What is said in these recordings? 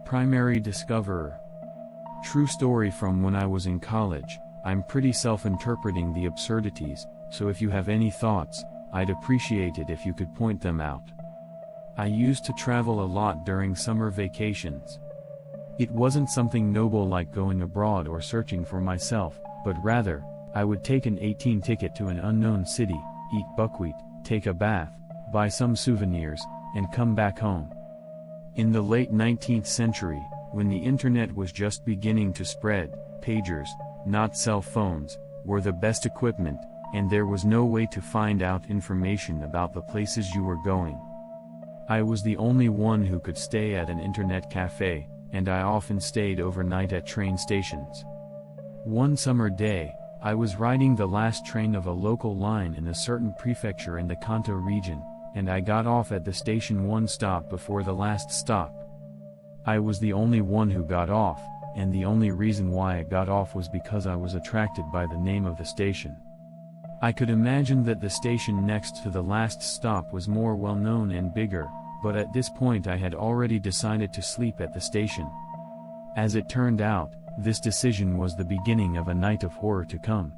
Primary discoverer. True story from when I was in college. I'm pretty self-interpreting the absurdities, so if you have any thoughts, I'd appreciate it if you could point them out. I used to travel a lot during summer vacations. It wasn't something noble like going abroad or searching for myself, but rather, I would take an 18 ticket to an unknown city, eat buckwheat, take a bath, buy some souvenirs, and come back home. In the late 19th century, when the internet was just beginning to spread, pagers, not cell phones, were the best equipment, and there was no way to find out information about the places you were going. I was the only one who could stay at an internet cafe, and I often stayed overnight at train stations. One summer day, I was riding the last train of a local line in a certain prefecture in the Kanto region, and I got off at the station one stop before the last stop. I was the only one who got off, and the only reason why I got off was because I was attracted by the name of the station. I could imagine that the station next to the last stop was more well known and bigger, but at this point I had already decided to sleep at the station. As it turned out, this decision was the beginning of a night of horror to come.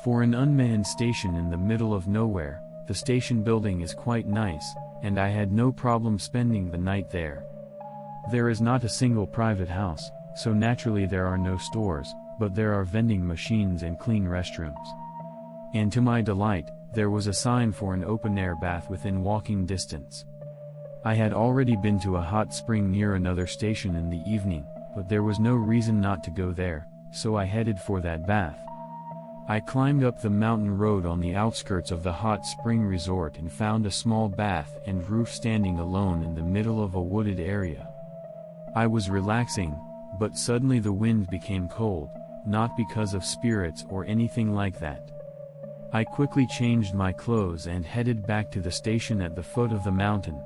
For an unmanned station in the middle of nowhere, the station building is quite nice, and I had no problem spending the night there. There is not a single private house, so naturally there are no stores, but there are vending machines and clean restrooms. And to my delight, there was a sign for an open-air bath within walking distance. I had already been to a hot spring near another station in the evening, but there was no reason not to go there, so I headed for that bath. I climbed up the mountain road on the outskirts of the hot spring resort and found a small bath and roof standing alone in the middle of a wooded area. I was relaxing, but suddenly the wind became cold, not because of spirits or anything like that. I quickly changed my clothes and headed back to the station at the foot of the mountain.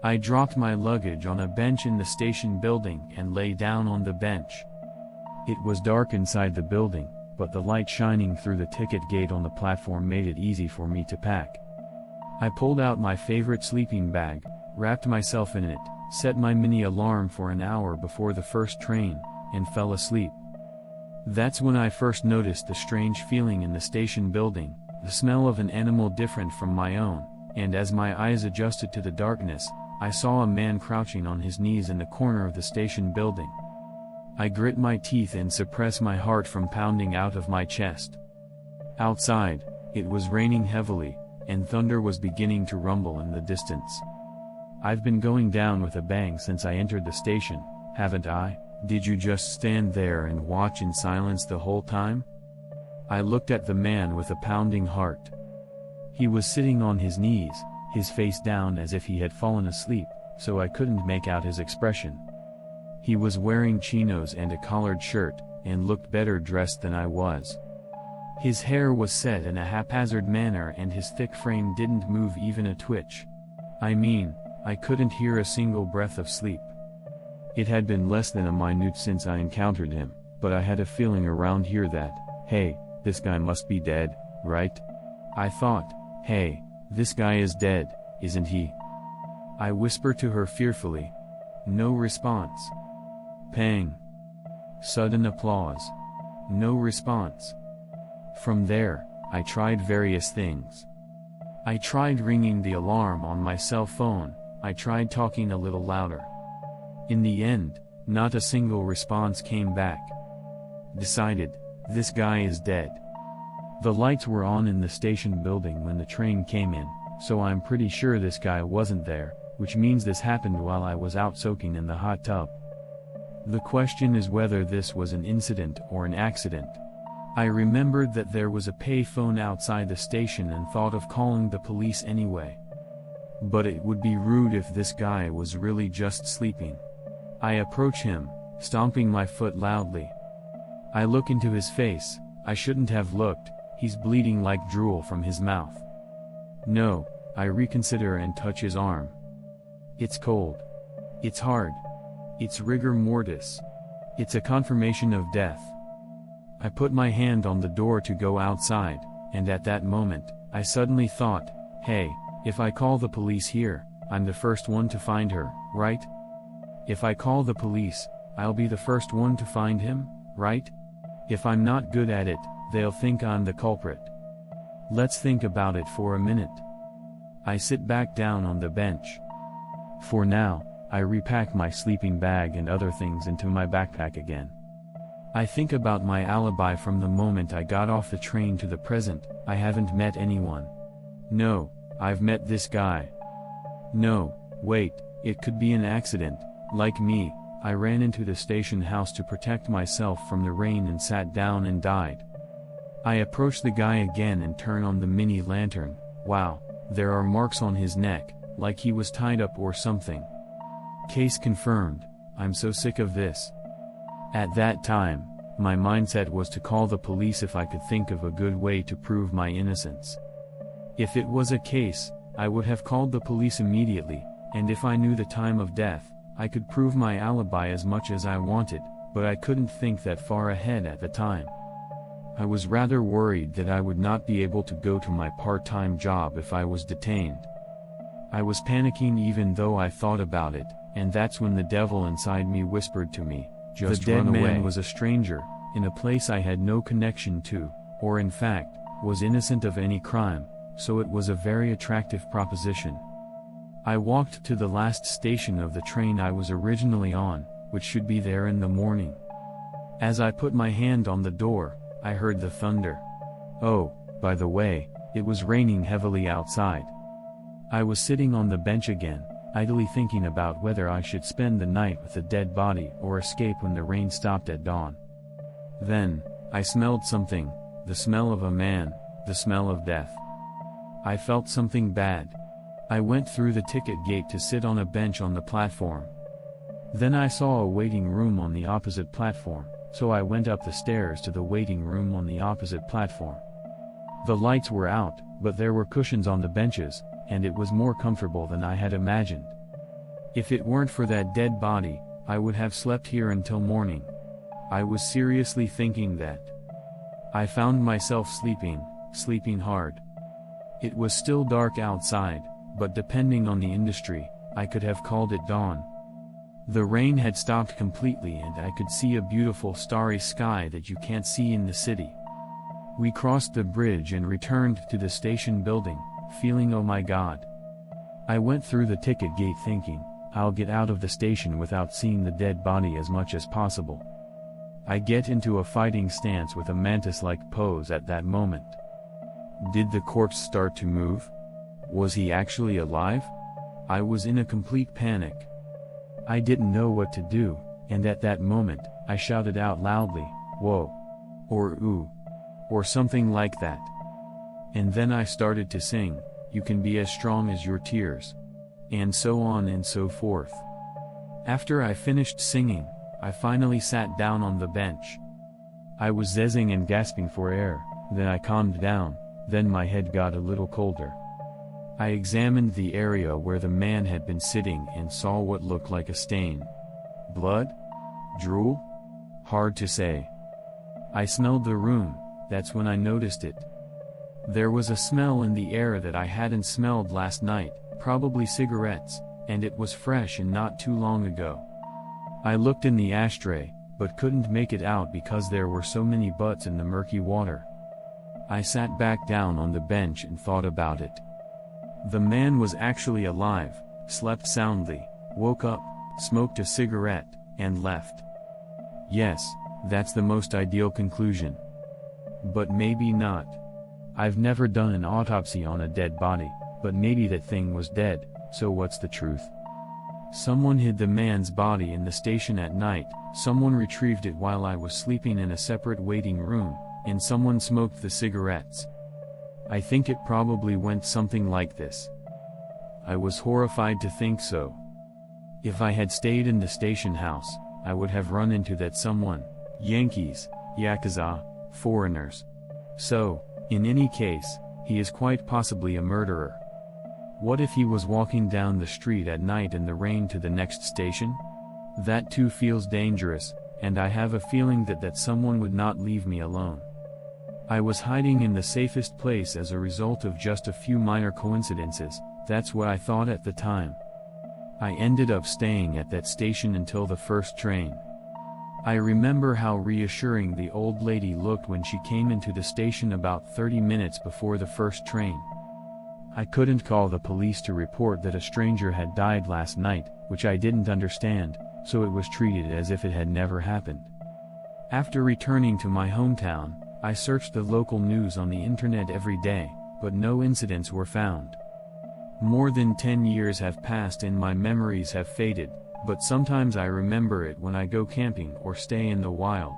I dropped my luggage on a bench in the station building and lay down on the bench. It was dark inside the building, but the light shining through the ticket gate on the platform made it easy for me to pack. I pulled out my favorite sleeping bag, wrapped myself in it, set my mini alarm for an hour before the first train, and fell asleep. That's when I first noticed the strange feeling in the station building, the smell of an animal different from my own, and as my eyes adjusted to the darkness, I saw a man crouching on his knees in the corner of the station building. I grit my teeth and suppress my heart from pounding out of my chest. Outside, it was raining heavily, and thunder was beginning to rumble in the distance. I've been going down with a bang since I entered the station, haven't I? Did you just stand there and watch in silence the whole time? I looked at the man with a pounding heart. He was sitting on his knees, his face down as if he had fallen asleep, so I couldn't make out his expression. He was wearing chinos and a collared shirt, and looked better dressed than I was. His hair was set in a haphazard manner and his thick frame didn't move even a twitch. I mean, I couldn't hear a single breath of sleep. It had been less than a minute since I encountered him, but I had a feeling around here that, hey, this guy must be dead, right? I thought, hey, this guy is dead, isn't he? I whispered to her fearfully. No response. Pang. Sudden applause. No response. From there, I tried various things. I tried ringing the alarm on my cell phone, I tried talking a little louder. In the end, not a single response came back. Decided, this guy is dead. The lights were on in the station building when the train came in, so I'm pretty sure this guy wasn't there, which means this happened while I was out soaking in the hot tub. The question is whether this was an incident or an accident. I remembered that there was a payphone outside the station and thought of calling the police anyway. But it would be rude if this guy was really just sleeping. I approach him, stomping my foot loudly. I look into his face. I shouldn't have looked, he's bleeding like drool from his mouth. No, I reconsider and touch his arm. It's cold. It's hard. It's rigor mortis. It's a confirmation of death. I put my hand on the door to go outside, and at that moment, I suddenly thought, hey, if I call the police here, I'm the first one to find her, right? If I call the police, I'll be the first one to find him, right? If I'm not good at it, they'll think I'm the culprit. Let's think about it for a minute. I sit back down on the bench. For now, I repack my sleeping bag and other things into my backpack again. I think about my alibi from the moment I got off the train to the present. I haven't met anyone. No, I've met this guy. No, wait, it could be an accident. Like me, I ran into the station house to protect myself from the rain and sat down and died. I approach the guy again and turn on the mini lantern. Wow, there are marks on his neck, like he was tied up or something. Case confirmed. I'm so sick of this. At that time, my mindset was to call the police if I could think of a good way to prove my innocence. If it was a case, I would have called the police immediately, and if I knew the time of death, I could prove my alibi as much as I wanted, but I couldn't think that far ahead at the time. I was rather worried that I would not be able to go to my part-time job if I was detained. I was panicking even though I thought about it, and that's when the devil inside me whispered to me, "Just run away." The dead man was a stranger, in a place I had no connection to, or in fact, was innocent of any crime, so it was a very attractive proposition. I walked to the last station of the train I was originally on, which should be there in the morning. As I put my hand on the door, I heard the thunder. Oh, by the way, it was raining heavily outside. I was sitting on the bench again, idly thinking about whether I should spend the night with the dead body or escape when the rain stopped at dawn. Then, I smelled something, the smell of a man, the smell of death. I felt something bad. I went through the ticket gate to sit on a bench on the platform. Then I saw a waiting room on the opposite platform, so I went up the stairs to the waiting room on the opposite platform. The lights were out, but there were cushions on the benches, and it was more comfortable than I had imagined. If it weren't for that dead body, I would have slept here until morning. I was seriously thinking that. I found myself sleeping hard. It was still dark outside, but depending on the industry, I could have called it dawn. The rain had stopped completely and I could see a beautiful starry sky that you can't see in the city. We crossed the bridge and returned to the station building, feeling oh my god. I went through the ticket gate thinking, I'll get out of the station without seeing the dead body as much as possible. I get into a fighting stance with a mantis-like pose at that moment. Did the corpse start to move? Was he actually alive? I was in a complete panic. I didn't know what to do, and at that moment, I shouted out loudly, "Whoa!" or "Ooh!" or something like that. And then I started to sing, "You can be as strong as your tears," and so on and so forth. After I finished singing, I finally sat down on the bench. I was zezzing and gasping for air, then I calmed down, then my head got a little colder. I examined the area where the man had been sitting and saw what looked like a stain. Blood? Drool? Hard to say. I smelled the room, that's when I noticed it. There was a smell in the air that I hadn't smelled last night, probably cigarettes, and it was fresh and not too long ago. I looked in the ashtray, but couldn't make it out because there were so many butts in the murky water. I sat back down on the bench and thought about it. The man was actually alive, slept soundly, woke up, smoked a cigarette, and left. Yes, that's the most ideal conclusion. But maybe not. I've never done an autopsy on a dead body, but maybe that thing was dead, so what's the truth? Someone hid the man's body in the station at night, someone retrieved it while I was sleeping in a separate waiting room, and someone smoked the cigarettes. I think it probably went something like this. I was horrified to think so. If I had stayed in the station house, I would have run into that someone, Yankees, Yakuza, foreigners. So, in any case, he is quite possibly a murderer. What if he was walking down the street at night in the rain to the next station? That too feels dangerous, and I have a feeling that someone would not leave me alone. I was hiding in the safest place as a result of just a few minor coincidences, that's what I thought at the time. I ended up staying at that station until the first train. I remember how reassuring the old lady looked when she came into the station about 30 minutes before the first train. I couldn't call the police to report that a stranger had died last night, which I didn't understand, so it was treated as if it had never happened. After returning to my hometown, I searched the local news on the internet every day, but no incidents were found. More than 10 years have passed and my memories have faded, but sometimes I remember it when I go camping or stay in the wild.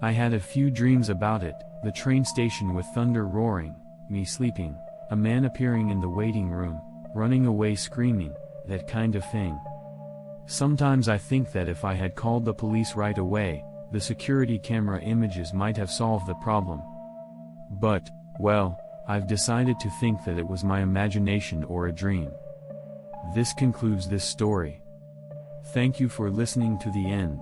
I had a few dreams about it: the train station with thunder roaring, me sleeping, a man appearing in the waiting room, running away screaming, that kind of thing. Sometimes I think that if I had called the police right away, the security camera images might have solved the problem. But, well, I've decided to think that it was my imagination or a dream. This concludes this story. Thank you for listening to the end.